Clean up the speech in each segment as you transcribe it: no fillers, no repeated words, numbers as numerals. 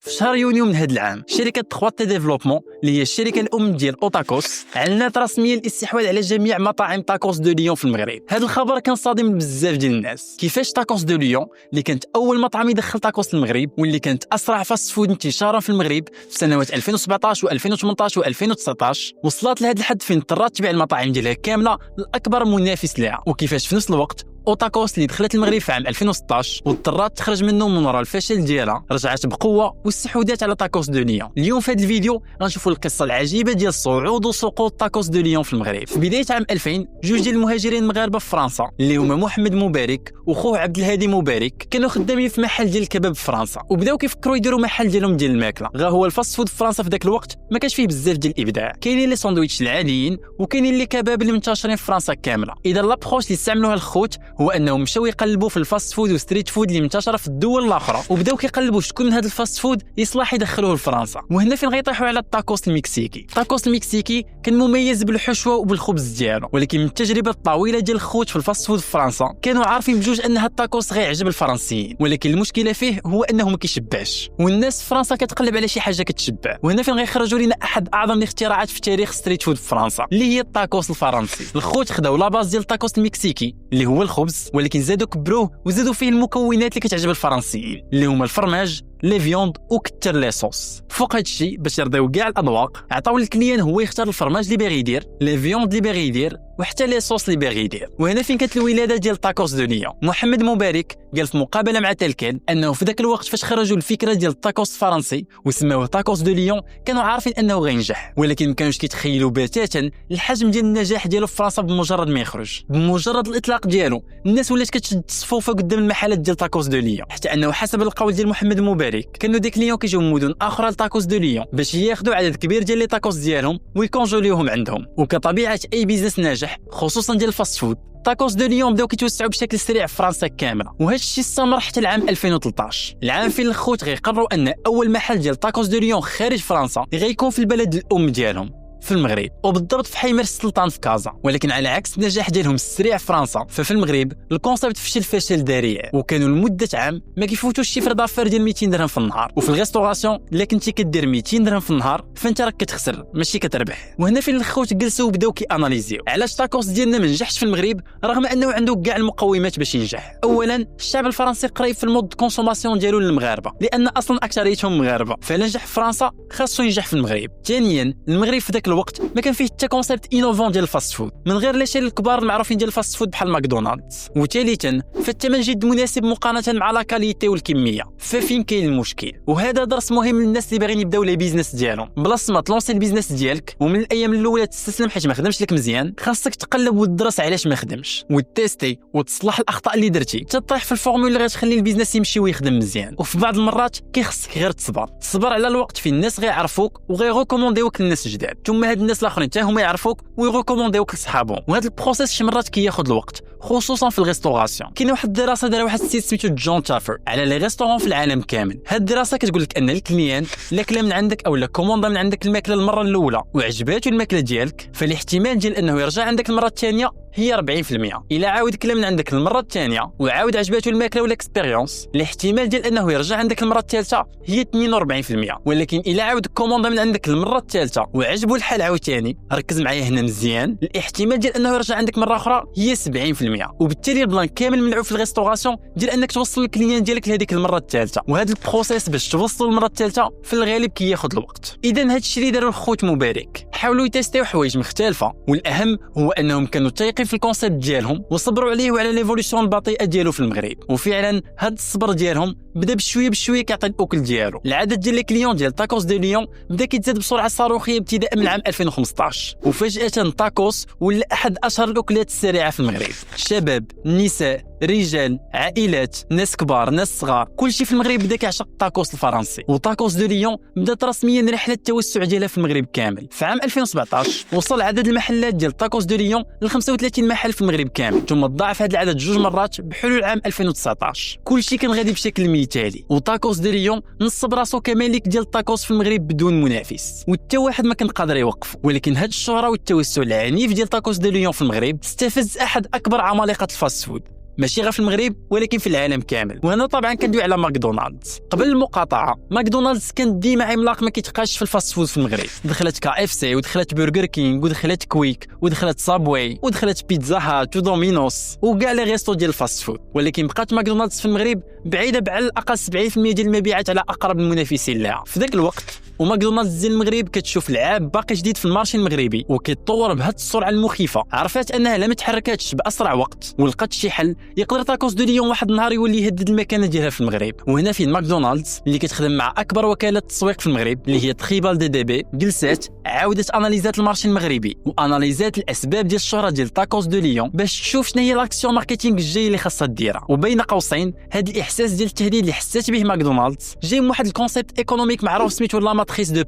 في شهر يونيو من هذا العام شركة 3 ديفلوبمون اللي هي الشركة الأم ديال أوتاكوس أعلنت رسميا الاستحواذ على جميع مطاعم تاكوس دو ليون في المغرب. هذا الخبر كان صادم بزاف ديال الناس. كيفاش تاكوس دو ليون اللي كانت أول مطعم يدخل تاكوس للمغرب واللي كانت أسرع فاست فود انتشارا في المغرب في سنوات 2017 و2018 و2019 وصلت لهذا الحد فين اضطرت تبيع المطاعم ديالها كاملة لأكبر منافس لها، وكيفاش في نفس الوقت أوتاكوس اللي دخلت المغرب في عام 2016 واضطرت تخرج منه من وراء الفشل ديالها رجعت بقوة واستحوذت على تاكوس دو ليون. اليوم في هذا الفيديو غنشوفوا القصة العجيبة ديال صعود وسقوط تاكوس دو ليون في المغرب. في بداية عام 2000 جوج ديال المهاجرين المغاربة في فرنسا اللي هما محمد مبارك وخوه عبد الهادي مبارك كانوا خدامين في محل ديال الكباب في فرنسا وبداو كيفكروا يديروا محل ديالهم ديال الماكلة. غا هو الفاست فود في فرنسا في ذاك الوقت ما كانش فيه بزاف ديال الابداع، كاينين لي ساندويتش العاديين وكاينين لي كباب اللي منتشرين في فرنسا كاملة. اذا لابروش اللي استعملوها الخوت هو انهم مشاو يقلبوا في الفاست فود وستريت فود اللي منتشره في الدول الاخرى وبداو كيقلبوا شكون من هذا الفاست فود يصلح يدخلوه لفرنسا. وهنا فين غيطيحوا على التاكوس المكسيكي. التاكوس المكسيكي كان مميز بالحشوه وبالخبز ديالو، ولكن من التجربه الطويله ديال الخوت في الفاست فود في فرنسا كانوا عارفين بجوج ان هذا التاكوس غيعجب الفرنسيين، ولكن المشكله فيه هو انه ما كيشبعش والناس في فرنسا كتقلب على شي حاجه كتشبع. وهنا فين غيخرجوا لنا احد اعظم الاختراعات في تاريخ ستريت فود في فرنسا اللي هي التاكوس الفرنسي. الخوت خداو لا باز ديال التاكوس المكسيكي اللي هو الخبز، ولكن زادوا كبروه وزادوا فيه المكونات اللي كتعجب الفرنسيين اللي هما الفرماج لي فيوند وكثر لي صوص. فوق هادشي باش يرضيو كاع الاذواق عطاو للكليان هو يختار الفرماج اللي باغي يدير، لي فيوند اللي باغي يدير وحتى لي صوص اللي باغي يدير. وهنا فين كانت الولاده ديال تاكوس دو ليون. محمد مبارك قال في مقابله مع تلكان انه في ذاك الوقت فاش خرجوا الفكره ديال التاكوس الفرنسي وسموه تاكوس دو ليون كانوا عارفين انه غينجح، ولكن ما كانوش كيتخيلوا بتاتا الحجم ديال النجاح ديالو في فرنسا. بمجرد ما يخرج بمجرد الاطلاق ديالو الناس ولات كتشد الصفوفه قدام المحلات ديال تاكوس دو ليون، حتى انه حسب القول ديال محمد مبارك كانوا دي كليون كيجيو من مدن اخرى لتاكوس دو ليون باش ياخذوا عدد كبير ديال لي تاكوس ديالهم ويكونجوليوهم عندهم. وكطبيعه اي بيزنس ناجح خصوصا ديال الفاست فود تاكوس دو ليون بداو كيتوسعوا بشكل سريع في فرنسا كامله، وهذا الشيء استمر حتى العام 2013 العام فين الخوت غيقرروا ان اول محل ديال تاكوس دو ليون خارج فرنسا غيكون في البلد الام ديالهم في المغرب وبالضبط في حي مرسى السلطان في كازا. ولكن على عكس النجاح ديالهم السريع في فرنسا ففي المغرب الكونسيبت فشل ذريع وكانوا لمده عام ما كيفوتوش شي دافير ديال 200 درهم في النهار. وفي الريستوراسيون الا كنتي كدير 200 درهم في النهار فانت راك كتخسر ماشي كتربح. وهنا فين الخوت جلسوا وبداو كياناليزيو علاش تاكوس ديالنا ما نجحش في المغرب رغم انه عنده كاع المقومات باش ينجح. اولا الشعب الفرنسي قريب في المود كونسوماسيون ديالو للمغاربه لان اصلا اكثريتهم مغاربه، فلا نجح في فرنسا خاصو ينجح في المغرب. ثانيا المغرب في ذاك الوقت ما كان فيه حتى كونسيبت انوفون ديال الفاست فود من غير لي شيل الكبار المعروفين ديال الفاست فود بحال ماكدونالدز. وثالثا فالثمن جد مناسب مقارنه مع لا كاليتي والكميه. ففين كاين المشكل؟ وهذا درس مهم للناس اللي باغيين يبداو لي بيزنس ديالهم. بلاص ما تلونسي البيزنس ديالك ومن الايام الاولى تستسلم حيت ما خدمش لك مزيان، خاصك تقلب وتدرس علاش ما خدمش وتيستي وتصلح الاخطاء اللي درتي تطيح في الفورمول اللي غتخلي البيزنس يمشي ويخدم مزيان. وفي بعض المرات كيخصك غير تصبر على الوقت فين الناس غيعرفوك وغيريكومونديوك للناس جداد، ثم هاد الناس الاخرين حتى هما يعرفوك ويريكومونديوك لصحابهم. وهذا البروسيس شي مرات كياخذ الوقت خصوصا في الريستوراسيون. كاينه واحد الدراسه دار واحد السيت سميتو جون تافر على لي ريستورون في العالم كامل. هاد الدراسه كتقول لك ان الكليان الا كلا من عندك او لا كوموندا من عندك الماكله المره الاولى وعجباتو الماكله ديالك فالاحتمال ديال انه يرجع عندك المره الثانيه هي 40%. الا عاود كلا من عندك المره الثانيه وعاود عجباتو الماكله ولا اكسبيريونس الاحتمال ديال انه يرجع عندك المره الثالثه هي 42%. ولكن الا عاود كوموندا من عندك المره الثالثه وعجبو الحال عاوتاني ركز معايا هنا مزيان الاحتمال ديال انه يرجع عندك مره اخرى هي 70%. وبالتالي البلان كامل ملعوب في الريستوراسيون ديال انك توصل الكليان ديالك لهذيك المره الثالثه، وهذا البروسيس باش توصل المره الثالثه في الغالب كياخذ الوقت. اذا هذا الشيء اللي داروا الخوت مبارك حاولوا يتيستيو حوايج مختلفه، والاهم هو انهم كانوا تايقين في الكونسيبت ديالهم وصبروا عليه وعلى ليفولوشن البطيئه ديالو في المغرب. وفعلا هذا الصبر ديالهم بدا بشويه كيعطي الاكل ديالو. العدد ديال لي كليون ديال تاكوس دو ليون بدا كيتزاد بسرعه صاروخيه ابتداء من عام 2015 وفجاه تاكوس ولا احد اشهر الاكلات السريعه في المغرب. شباب، نساء، رجال، عائلات، ناس كبار، ناس صغار، كلشي في المغرب بدا كيعشق التاكوس الفرنسي. وتاكوس دو ليون بدات رسميا رحله التوسع ديالها في المغرب كامل. في عام 2017 وصل عدد المحلات ديال تاكوس دو ليون ل 35 محل في المغرب كامل، ثم تضاعف هذا العدد 2 مرات بحلول عام 2019. كلشي كان غادي بشكل مثالي وتاكوس دو ليون نصب راسو كمالك ديال التاكوس في المغرب بدون منافس وحتى واحد ما كان قادر يوقف. ولكن هاد الشهره والتوسع العنيف ديال تاكوس دو ليون في المغرب استفز احد اكبر عمالقه الفاست فود ماشي غير في المغرب ولكن في العالم كامل. وهنا طبعا كندوي على ماكدونالدز. قبل المقاطعه ماكدونالدز كان ديما عملاق ما كيتقاش في الفاست فود في المغرب. دخلت KFC ودخلت برجر كينغ ودخلت كويك ودخلت صابواي ودخلت بيتزا هات ودومينوس وكاع لي ريستو ديال الفاست فود، ولكن بقات ماكدونالدز في المغرب بعيده بعلى الاقل 70% ديال المبيعات على اقرب المنافسين لها في ذاك الوقت. وماكدونالدز ديال المغرب كتشوف العاب باقي جديد في المارشي المغربي وكيتطور بهذه السرعه المخيفه. عرفات انها لا ما تحركاتش باسرع وقت ولقات شي حل يقدر تاكوس دو ليون واحد النهار يولي يهدد المكانه ديالها في المغرب. وهنا فين ماكدونالدز اللي كتخدم مع اكبر وكاله تسويق في المغرب اللي هي تريبال دي بي جلسات عاودت اناليزات المارشي المغربي واناليزات الاسباب ديال الشهره ديال تاكوس دو ليون باش تشوف شنو هي لاكسيون ماركتينغ الجاي اللي خاصها ديرها. وبين قوسين هذا الاحساس ديال التهديد اللي حسات به ماكدونالدز جاي من واحد الكونسيبت ايكونوميك معروف سميتو لا ماتريس دو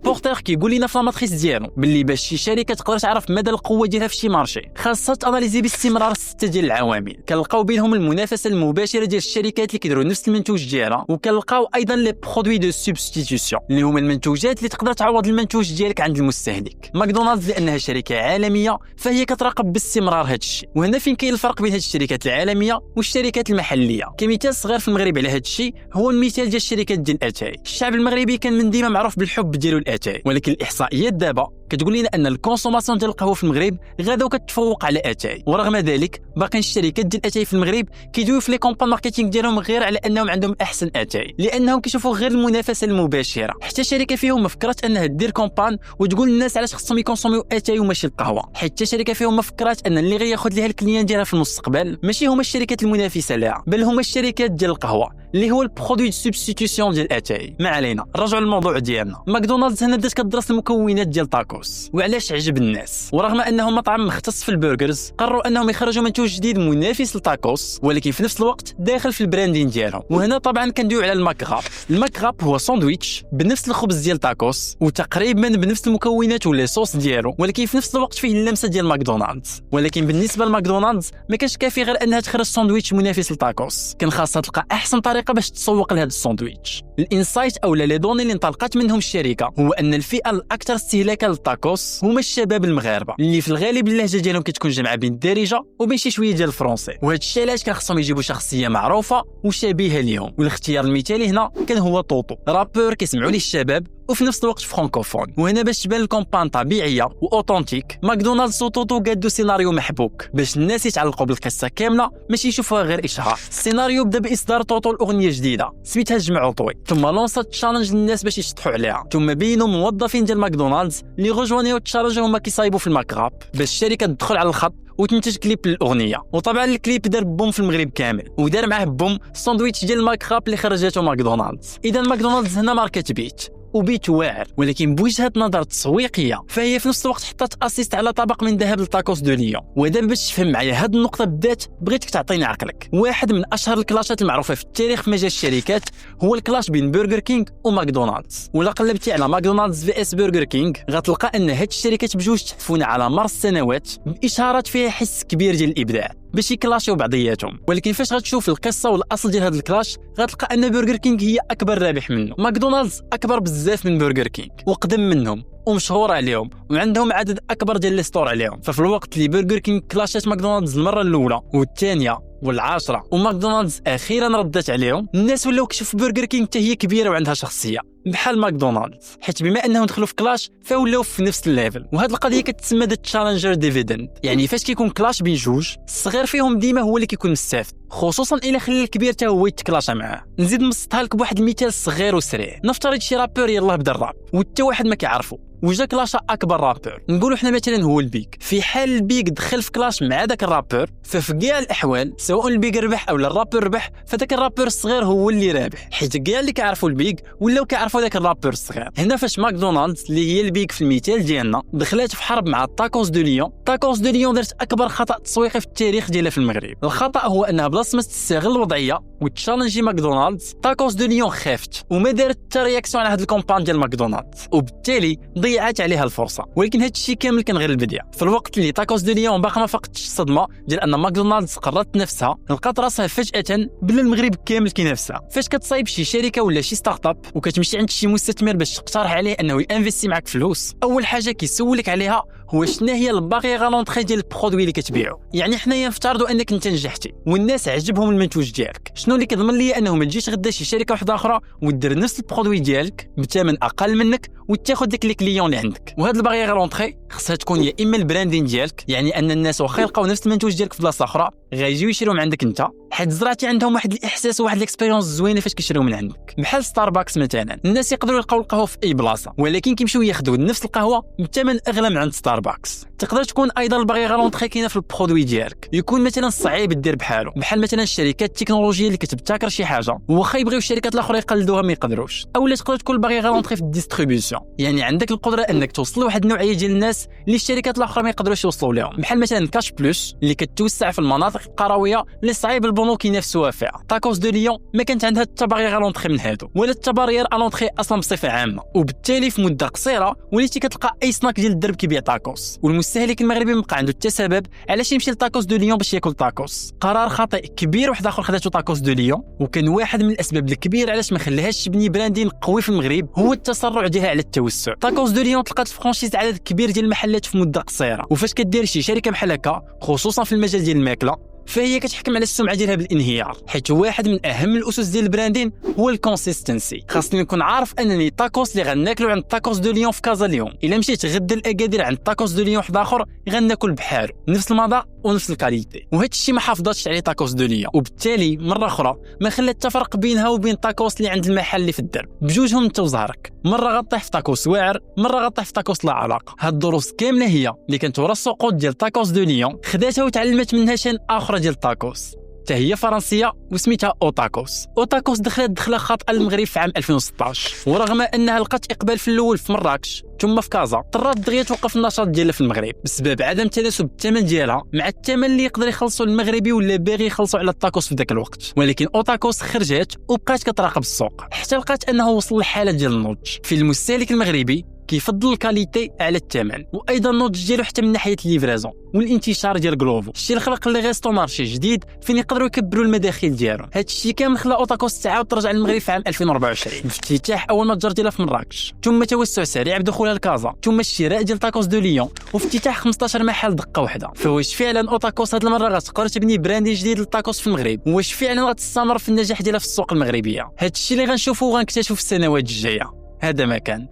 بورتر كيقول لنا في لا ماتريس ديالو باللي باش شي شركه تقدر تعرف مدى القوه ديالها في شي مارشي خاصها تاناليزي باستمرار 6 ديال العوامل. كنلقاو بينهم المنافسه المباشره ديال الشركات اللي كيديروا نفس المنتوج ديالها، وكنلقاو ايضا لي برودوي دو سوبستيتيوشن اللي هما المنتوجات اللي تقدر تعوض المنتوج ديالك عند المستهلك. ماكدونالدز لانها شركه عالميه فهي كتراقب باستمرار هذا الشيء. وهنا فين كاين الفرق بين هذه الشركات العالميه والشركات المحليه. كمثال صغير في المغرب على هذا الشيء هو المثال ديال الشركات ديال الاتاي. الشعب المغربي كان من ديما معروف بالحب ديالو الاتاي، ولكن الاحصائيات دابا كتقول لنا ان الكونسوماسيون ديال القهوه في المغرب غدا وكتفوق على اتاي. ورغم ذلك باقي الشركات ديال اتاي في المغرب كيدويو في لي كومبان ماركتينغ ديالهم غير على انهم عندهم احسن اتاي، لانهم كيشوفوا غير المنافسه المباشره. حتى شركه فيهم ما فكرات انها دير كومبان وتقول للناس علاش خصهم يكونسوميو اتاي وماشي القهوه. حتى شركه فيهم ما فكرات ان اللي غياخذ ليها الكليان ديالها في المستقبل ماشي هما الشركات المنافسه لها بل هما الشركات ديال القهوه اللي هو البرودوي دو سوبستيتيوشن ديال اتاي. ما علينا، رجعوا للموضوع ديالنا. ماكدونالدز هنا بدات كتدرس المكونات ديال تاكوس وعلاش عجب الناس، ورغم انهم مطعم مختص في البرجرز قرروا انهم يخرجوا منتوج جديد منافس للتاكوس ولكن في نفس الوقت داخل في البراندين ديالهم. وهنا طبعا كندويو على الماكغاب. الماكغاب هو ساندويتش بنفس الخبز ديال تاكوس وتقريبا بنفس المكونات ولا صوص ديالو، ولكن في نفس الوقت فيه اللمسه ديال ماكدونالدز. ولكن بالنسبه لماكدونالدز ما كانش كافي غير انها تخرج ساندويتش منافس للتاكوس، كان خاصها تلقى احسن طريقه باش تسوق لهذا الساندويتش. الانسايت او لي دوني اللي انطلقت منهم الشركه هو ان الفئه الاكثر استهلاكا للتاكوس هما الشباب المغاربه اللي في الغالب اللهجه ديالهم كتكون جمعه بين الدارجه وبين شي شويه ديال الفرنسي. وهذا الشيء علاش كان خصهم يجيبوا شخصيه معروفه وشبيهه ليهم. والاختيار المثالي هنا كان هو طوطو، رابور كيسمعوا ليه الشباب وفي نفس الوقت فرانكوفون. وهنا باش تبان الكومبان طبيعيه واوثنتيك ماكدونالدز وطوطو قادوا سيناريو محبوك باش الناس يتعلقوا بالقصه كامله ماشي يشوفوها غير اشهار. السيناريو بدا باصدار طوطو الاغنيه جديده سميتها جمع عطوي، ثم لونسات تشالنج للناس باش يشطحوا عليها، ثم بينوا موظفين ديال ماكدونالدز اللي غوجوانيو التشالنج هما كيصايبوا في الماكغاب باش الشركه تدخل على الخط وتنتج كليب للاغنيه. وطبعا الكليب دار بوم في المغرب كامل ودار معاه بوم الساندويتش ديال الماكغاب اللي خرجته ماكدونالدز. اذا ماكدونالدز هنا ماركه بيت وبيت واعر، ولكن بوجهه نظر تسويقيه فهي في نفس الوقت حطت اسيست على طبق من ذهب للتاكوس دو ليون. ودابا باش تفهم معايا هذه النقطه بالذات بغيتك تعطيني عقلك. واحد من اشهر الكلاشات المعروفه في التاريخ في مجال الشركات هو الكلاش بين برجر كينغ وماكدونالدز. ولا قلبتي على ماكدونالدز في اس برجر كينغ غتلقى ان هاد الشركات بجوج تحفون على مر السنوات باشارات فيها حس كبير ديال الابداع باش يكلاشيو بعضياتهم. ولكن فاش غتشوف القصه والاصل ديال هذا الكلاش غتلقى ان برجر كينغ هي اكبر رابح منه. ماكدونالدز اكبر بزاف من برجر كينغ وقدم منهم ومشهور عليهم وعندهم عدد اكبر ديال لي ستور عليهم. ففي الوقت اللي برجر كينغ كلاشات ماكدونالدز المره الاولى والثانيه والعاشره وماكدونالدز اخيرا ردت عليهم، الناس ولاو كيشوفوا برجر كينغ حتى هي كبيره وعندها شخصيه بحال ماكدونالدز، حيت بما انهم دخلوا في كلاش فولاو في نفس الليفل. وهذه القضيه كتسمى ذا تشالنجر ديفيدند، يعني فاش كيكون كلاش بين جوج الصغير فيهم ديما هو اللي كيكون مستافد، خصوصا الا خلى الكبير حتى هو يتكلاشا معاه. نزيد نبسطها لك بواحد المثال صغير وسريع. نفترض شي رابور يلاه بدا الراب وحتى واحد ما كيعرفو وجا كلاشا اكبر رابور، نقولوا حنا مثلا هو البيك. في حال البيك دخل في كلاش مع داك الرابور ففي كاع الاحوال سواء البيك ربح او الرابور ربح فداك الرابور الصغير هو اللي رابح، حيت كاع اللي كيعرفوا البيك ولاو كيعرفوا داك الرابور الصغير. هنا فاش ماكدونالدز اللي هي البيك في المثال ديالنا دخلت في حرب مع تاكوس دو ليون، تاكوس دو ليون دارت اكبر خطا تسويقي في التاريخ ديالها في المغرب. الخطا هو انها بلاصه ما تستغل الوضعيه وتشالنجي ماكدونالدز، تاكوس دو ليون خافت وما دارت حتى رياكسيون على هذا الكومبان ديال ماكدونالدز، وبالتالي ضيعت عليها الفرصه. ولكن هذا الشيء كامل كان غير البدايه. في الوقت اللي تاكوس دو ليون باقا ما فقدتش الصدمه ديال ان ماكدونالدز قررت نفسها، لقات راسها فجاه بلا المغرب كامل كينافسها. فاش كتصايب شي شركه ولا شي ستارت اب وكتمشي عند شي مستثمر باش تقترح عليه انه ينفيستي معك فلوس، اول حاجه كيسولك عليها هو شنو هي الباريير لونطري ديال البرودوي اللي كتبيعو. يعني حنايا نفترضوا انك انت نجحتي والناس عجبهم المنتوج ديالك، شنو اللي كيضمن لي انه ما تجيش غدا شي شركه واحده اخرى ودير نفس البرودوي ديالك بثمن اقل منك وتاخذ ديك لي كليون اللي عندك. وهاد الباريير لونطري خصها تكون يا اما البراندين ديالك، يعني ان الناس واخا يلقاو نفس المنتوج ديالك في بلاصه اخرى غيجيو يشريو من عندك انت، حيت زرعتي عندهم واحد الاحساس وواحد الاكسبيريونس زوينه فاش كيشريو من عندك. بحال ستاربكس مثلا، الناس يقدروا يلقاو القهوه في اي بلاصه ولكن كيمشيو ياخذوا نفس القهوه بثمن اغلى من عند ستاربكس. تقدر تكون ايضا الباريير لونطري كاينه في البرودوي ديالك، يكون مثلا صعيب دير بحالو، بحال مثلا الشركات التكنولوجيه اللي كتبتكر شي حاجه واخا يبغيو الشركات الاخرى يقلدوها ما يقدروش. اولا تقدر تكون الباريير لونطري في الديستريبيوسيون، يعني عندك القدره انك توصل لواحد النوعيه ديال الناس اللي الشركات الاخرى ما يقدروش يوصلوا لهم، بحال مثلا كاش بلوس اللي كتوسع في المناطق القرويه اللي صعيب البنوك ينافسوها فيها. تاكوس دو ليون ما كانت عندها حتى باريير لونطري من هادو، ولا حتى باريير لونطري اصلا بصفه عامه، وبالتالي في مده قصيره وليتي كتلقى اي سناك ديال الدرب كيبيع تاكوس، والمستهلك المغربي مابقى عنده حتى سبب علاش يمشي لتاكوس دو ليون باش ياكل تاكوس. قرار خاطئ كبير واحد اخر خداتو تاكوس دو ليون، وكان واحد من الاسباب الكبير علاش ما خلاهاش تبني براندين قوي في المغرب هو التسرع ديالها على التوسع. تاكوس دو ليون تلقات فرانشيز عدد كبير ديال المحلات في مده قصيره، وفاش كدير شي شركه بحال هكا خصوصا في المجال ديال الماكله فهي كتحكم على السمعه ديالها بالانهيار، حيت واحد من اهم الاسس ديال البراندين هو الكونسيستنسي. خاصني نكون عارف انني تاكوس اللي غناكلو عند تاكوس دو ليون في كازا اليوم الا مشيت غدا لاكادير عند تاكوس دو ليون واحد اخر غناكل بحالو نفس المذاق ونفس الكاليتي، وهذا الشيء ما حافظاتش عليه تاكوس دو ليون، وبالتالي مره اخرى ما خلات التفرق بينها وبين تاكوس اللي عند المحل اللي في الدرب. بجوجهم انت وزهرك، مره غطيح في تاكوس واعر، مره غطيح في تاكوس لا علاقه. هاد الدروس كامله هي اللي كانت ورا السقوط ديال تاكوس دو ليون خداتها وتعلمت منها شان اخرى ديال تاكوس، حتى هي فرنسيه وسميتها اوتاكوس. اوتاكوس دخلت دخله خاطئه للمغرب في عام 2016، ورغم انها لقات اقبال في الاول في مراكش ثم في كازا اضطرت دغيا توقف النشاط ديالها في المغرب بسبب عدم تناسب الثمن ديالها مع الثمن اللي يقدر يخلصوا المغربي ولا باغي يخلصوا على التاكوس في ذاك الوقت. ولكن اوتاكوس خرجت وبقات كتراقب السوق حتى لقات انه وصل لحاله ديال النضج في المستهلك المغربي كيفضل الكاليتي على الثمن، وايضا النضج ديالو حتى من ناحيه الليفرازون والانتشار ديال غلوفو، الشيء اللي خلق لي ريستو مارشي جديد فين يقدروا يكبروا المداخيل ديالهم. هذا الشيء كامل خلى اوتاكوس تعاود ترجع للمغرب في عام 2024 بافتتاح اول متجر ديالها في مراكش، ثم توسع سريع بدخولها لكازا، ثم الشراء ديال تاكوس دو ليون وافتتاح 15 محل دقه واحده. فواش فعلا اوتاكوس هذه المره غتقدر تبني براندين جديد للتاكوس في المغرب؟ واش فعلا غتستمر في النجاح ديالها في السوق المغربيه؟ هذا الشيء اللي غنشوفوه وغنكتشفوا في السنوات الجايه. هذا ما كان.